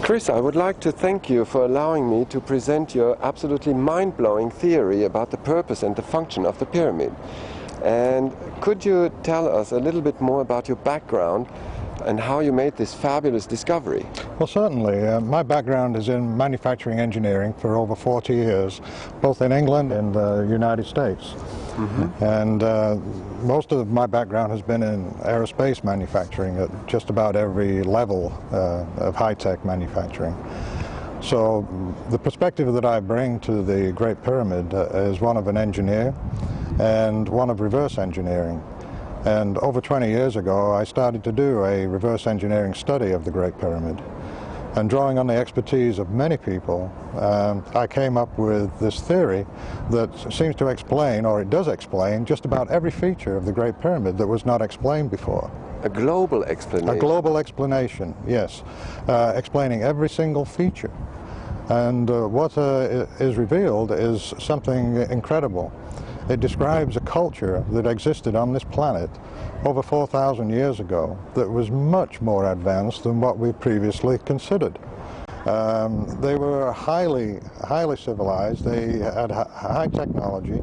Chris, I would like to thank you for allowing me to present your absolutely mind-blowing theory about the purpose and the function of the pyramid. And could you tell us a little bit more about your background and how you made this fabulous discovery? Well, certainly. My background is in manufacturing engineering for over 40 years, both in England and the United States. And most of my background has been in aerospace manufacturing at just about every level of high-tech manufacturing. So the perspective that I bring to the Great Pyramid is one of an engineer and one of reverse engineering. And over 20 years ago, I started to do a reverse engineering study of the Great Pyramid. And drawing on the expertise of many people, I came up with this theory that seems to explain, or it does explain, just about every feature of the Great Pyramid that was not explained before. A global explanation? A global explanation, yes, explaining every single feature. And what is revealed is something incredible. It describes a culture that existed on this planet over 4,000 years ago that was much more advanced than what we previously considered. They were highly civilized. They had high technology.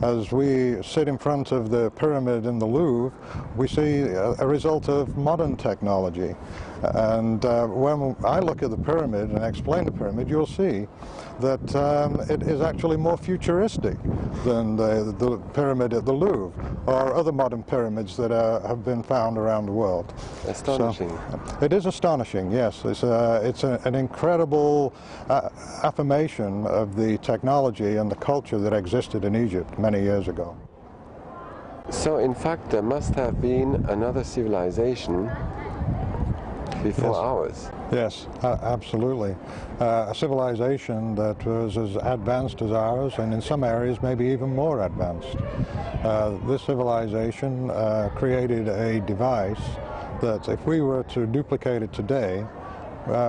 As we sit in front of the pyramid in the Louvre, we see a result of modern technology. And when I look at the pyramid and explain the pyramid, you'll see that it is actually more futuristic than the pyramid at the Louvre or other modern pyramids that have been found around the world. Astonishing. So, it is astonishing, yes. It's an incredible affirmation of the technology and the culture that existed in Egypt many years ago. So in fact there must have been another civilization before ours. Yes, absolutely. A civilization that was as advanced as ours, and in some areas maybe even more advanced. This civilization created a device that if we were to duplicate it today,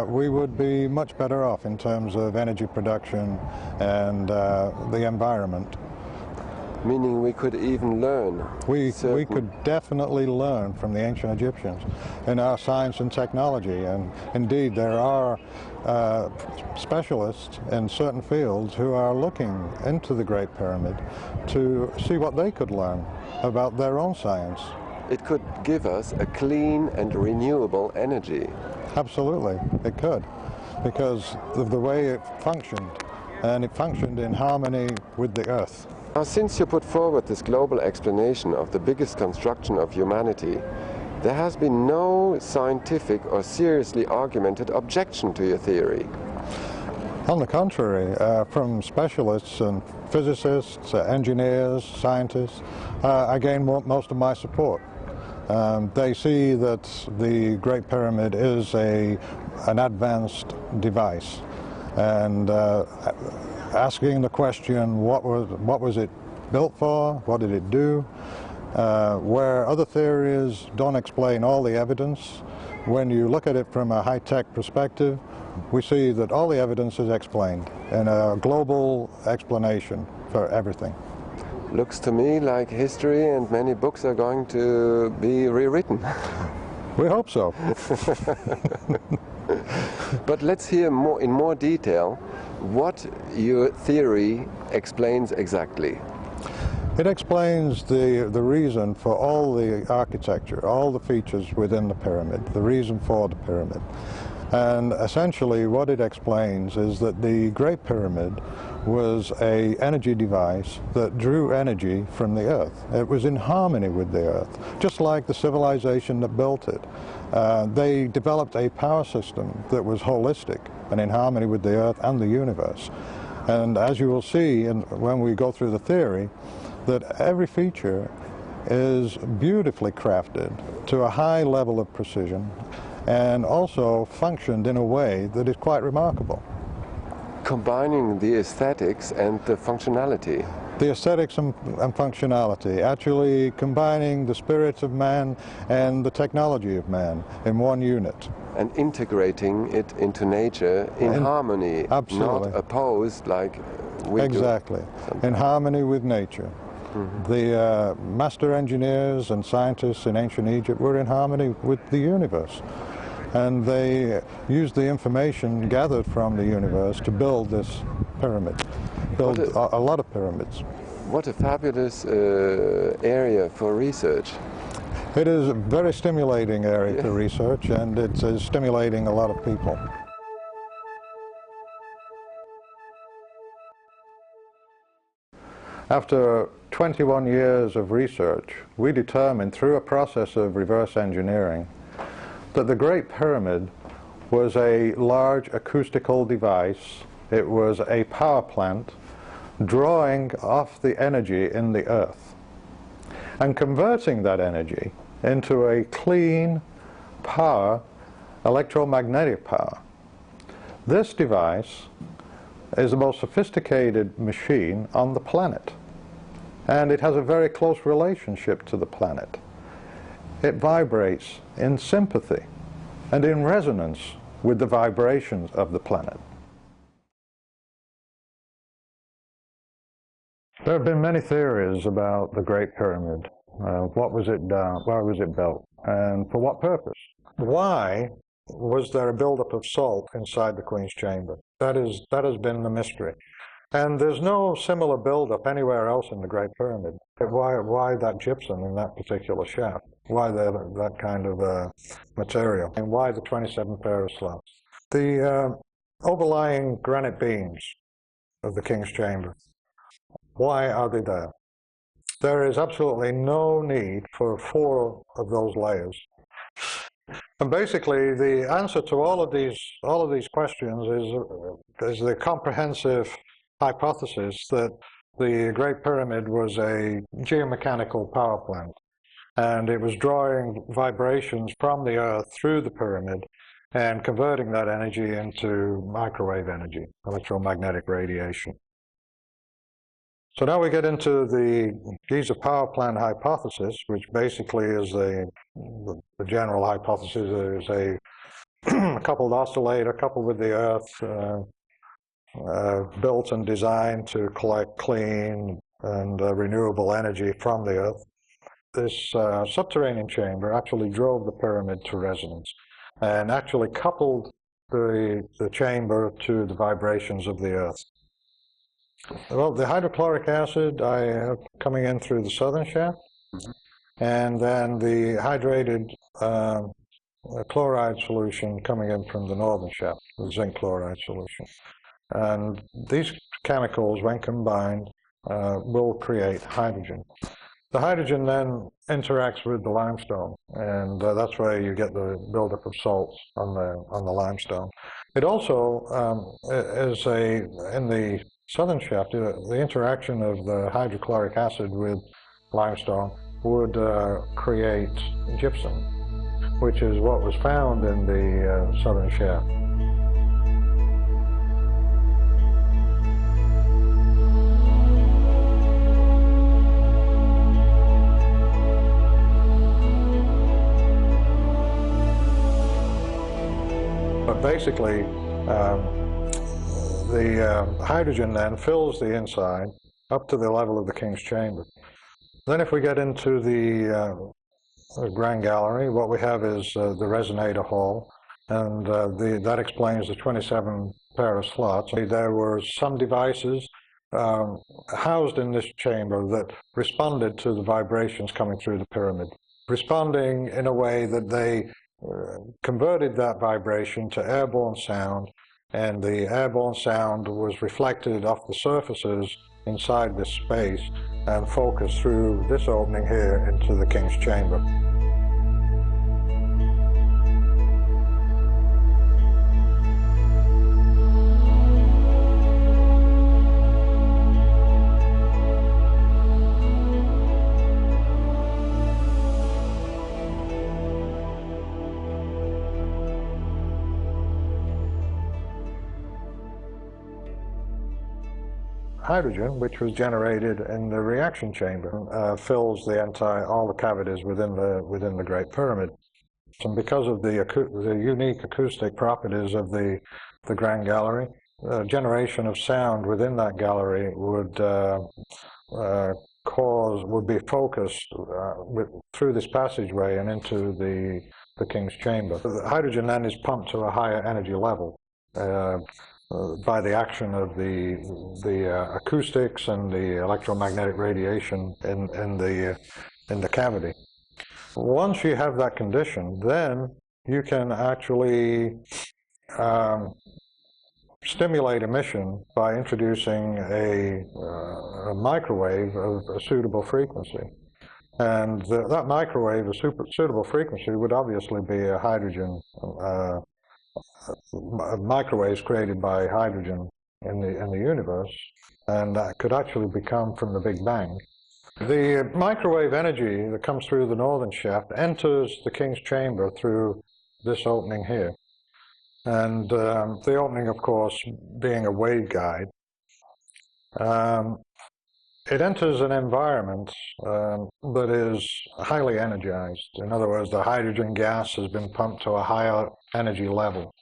we would be much better off in terms of energy production and the environment. Meaning we could even learn. We could definitely learn from the ancient Egyptians in our science and technology, and indeed there are specialists in certain fields who are looking into the Great Pyramid to see what they could learn about their own science. It could give us a clean and renewable energy. Absolutely, it could, because of the way it functioned, and it functioned in harmony with the earth. Now, since you put forward this global explanation of the biggest construction of humanity, there has been no scientific or seriously argumented objection to your theory. On the contrary, from specialists and physicists, engineers, scientists, I gain most of my support. They see that the Great Pyramid is an advanced device, and asking the question, what was it built for, what did it do, where other theories don't explain all the evidence. When you look at it from a high-tech perspective, we see that all the evidence is explained in a global explanation for everything. Looks to me like history and many books are going to be rewritten. We hope so. But let's hear in more detail what your theory explains exactly. It explains the reason for all the architecture, all the features within the pyramid, the reason for the pyramid. And essentially what it explains is that the Great Pyramid was an energy device that drew energy from the earth. It was in harmony with the earth, just like the civilization that built it. They developed a power system that was holistic and in harmony with the earth and the universe. And as you will see when we go through the theory, that every feature is beautifully crafted to a high level of precision and also functioned in a way that is quite remarkable. Combining the aesthetics and the functionality. The aesthetics and functionality, actually combining the spirit of man and the technology of man in one unit. And integrating it into nature in harmony, absolutely. Not opposed like we exactly, in harmony with nature. Mm-hmm. The master engineers and scientists in ancient Egypt were in harmony with the universe. And they used the information gathered from the universe to build this pyramid, build a lot of pyramids. What a fabulous area for research. It is a very stimulating area for research, and it is stimulating a lot of people. After 21 years of research, we determined through a process of reverse engineering that the Great Pyramid was a large acoustical device. It was a power plant drawing off the energy in the earth and converting that energy into a clean power, electromagnetic power. This device is the most sophisticated machine on the planet, and it has a very close relationship to the planet. It vibrates in sympathy and in resonance with the vibrations of the planet. There have been many theories about the Great Pyramid. What was it done? Why was it built? And for what purpose? Why was there a buildup of salt inside the Queen's Chamber? That has been the mystery. And there's no similar buildup anywhere else in the Great Pyramid. Why that gypsum in that particular shaft? Why that kind of material? And why the 27 pair of slabs? The overlying granite beams of the King's Chamber, why are they there? There is absolutely no need for 4 of those layers. And basically, the answer to all of these questions is the comprehensive hypothesis that the Great Pyramid was a geomechanical power plant, and it was drawing vibrations from the Earth through the pyramid and converting that energy into microwave energy, electromagnetic radiation. So now we get into the Giza power plant hypothesis, which basically is the general hypothesis is a coupled oscillator coupled with the Earth, built and designed to collect clean and renewable energy from the Earth. This subterranean chamber actually drove the pyramid to resonance and actually coupled the chamber to the vibrations of the Earth. Well, the hydrochloric acid I have coming in through the southern shaft, and then the hydrated chloride solution coming in from the northern shaft, the zinc chloride solution. And these chemicals, when combined, will create hydrogen. The hydrogen then interacts with the limestone, and that's where you get the buildup of salts on the limestone. It also is in the southern shaft, the interaction of the hydrochloric acid with limestone would create gypsum, which is what was found in the southern shaft. But basically, the hydrogen then fills the inside up to the level of the King's Chamber. Then if we get into the Grand Gallery, what we have is the resonator hall, and that explains the 27 pair of slots. There were some devices housed in this chamber that responded to the vibrations coming through the pyramid, responding in a way that they converted that vibration to airborne sound, and the airborne sound was reflected off the surfaces inside this space and focused through this opening here into the King's Chamber. Hydrogen, which was generated in the reaction chamber, fills all the cavities within the Great Pyramid. And because of the unique acoustic properties of the Grand Gallery, generation of sound within that gallery would cores would be focused through this passageway and into the King's chamber. The hydrogen then is pumped to a higher energy level by the action of the acoustics and the electromagnetic radiation in the cavity. Once you have that condition, then you can actually stimulate emission by introducing a microwave of a suitable frequency. And that microwave of suitable frequency would obviously be a hydrogen, microwaves created by hydrogen in the universe, and that could actually become from the Big Bang. The microwave energy that comes through the northern shaft enters the King's chamber through this opening here. And the opening, of course, being a waveguide. It enters an environment that is highly energized. In other words, the hydrogen gas has been pumped to a higher energy level.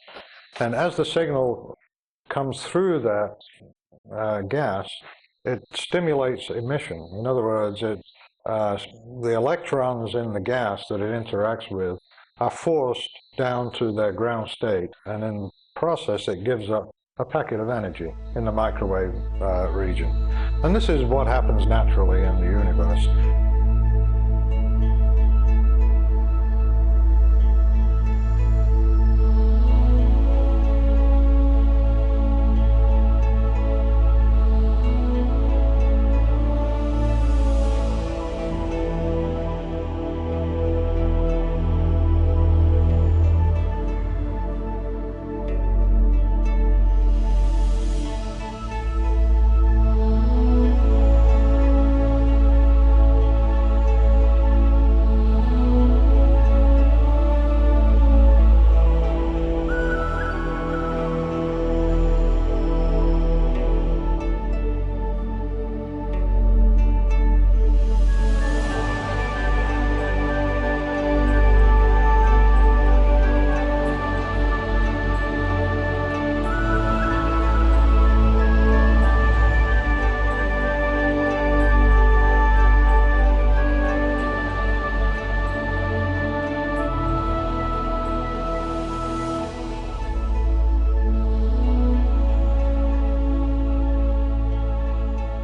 And as the signal comes through that gas, it stimulates emission. In other words, the electrons in the gas that it interacts with are forced down to their ground state, and in the process it gives up a packet of energy in the microwave region. And this is what happens naturally in the universe.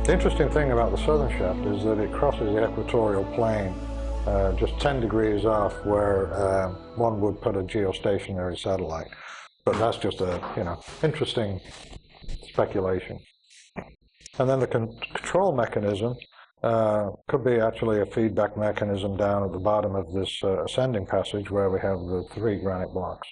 The interesting thing about the southern shaft is that it crosses the equatorial plane just 10 degrees off where one would put a geostationary satellite. But that's just a, interesting speculation. And then the control mechanism could be actually a feedback mechanism down at the bottom of this ascending passage where we have the 3 granite blocks.